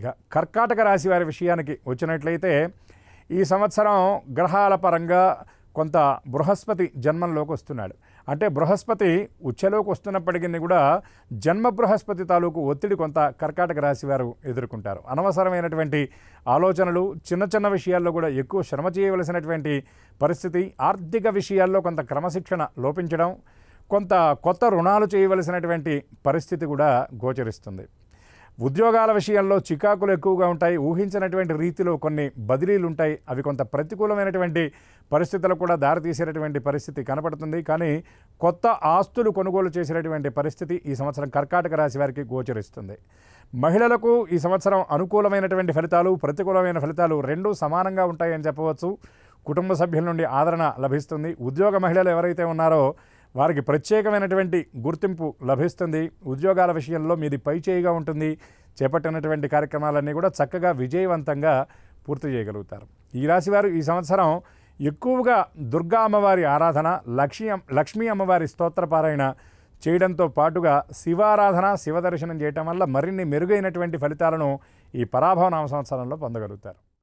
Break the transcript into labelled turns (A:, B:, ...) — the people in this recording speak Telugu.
A: ఇక కర్కాటక రాశి వారి విషయానికి వచ్చినట్లయితే ఈ సంవత్సరం గ్రహాల పరంగా కొంత బృహస్పతి జన్మంలోకి వస్తున్నాడు. అంటే బృహస్పతి ఉచ్చలోకి వస్తున్నప్పటికీ కూడా జన్మ బృహస్పతి తాలూకు ఒత్తిడి కొంత కర్కాటక రాశి వారు ఎదుర్కొంటారు. అనవసరమైనటువంటి ఆలోచనలు, చిన్న చిన్న విషయాల్లో కూడా ఎక్కువ శ్రమ చేయవలసినటువంటి పరిస్థితి, ఆర్థిక విషయాల్లో కొంత క్రమశిక్షణ లోపించడం, కొంత కొత్త రుణాలు చేయవలసినటువంటి పరిస్థితి కూడా గోచరిస్తుంది. ఉద్యోగాల విషయంలో చికాకులు ఎక్కువగా ఉంటాయి. ఊహించినటువంటి రీతిలో కొన్ని బదిలీలు ఉంటాయి. అవి కొంత ప్రతికూలమైనటువంటి పరిస్థితులకు కూడా దారితీసేటటువంటి పరిస్థితి కనపడుతుంది. కానీ కొత్త ఆస్తులు కొనుగోలు చేసేటటువంటి పరిస్థితి ఈ సంవత్సరం కర్కాటక రాశి వారికి గోచరిస్తుంది. మహిళలకు ఈ సంవత్సరం అనుకూలమైనటువంటి ఫలితాలు, ప్రతికూలమైన ఫలితాలు రెండూ సమానంగా ఉంటాయని చెప్పవచ్చు. కుటుంబ సభ్యుల నుండి ఆదరణ లభిస్తుంది. ఉద్యోగ మహిళలు ఎవరైతే ఉన్నారో వారికి ప్రత్యేకమైనటువంటి గుర్తింపు లభిస్తుంది. ఉద్యోగాల విషయంలో మీది పైచేయిగా ఉంటుంది. చేపట్టినటువంటి కార్యక్రమాలన్నీ కూడా చక్కగా విజయవంతంగా పూర్తి చేయగలుగుతారు. ఈ రాశివారు ఈ సంవత్సరం ఎక్కువగా దుర్గా అమ్మవారి ఆరాధన, లక్ష్మీ అమ్మవారి స్తోత్రపారాయణ చేయడంతో పాటుగా శివారాధన, శివ దర్శనం చేయటం వల్ల మరిన్ని మెరుగైనటువంటి ఫలితాలను ఈ పరాభవ నామ సంవత్సరంలో పొందగలుగుతారు.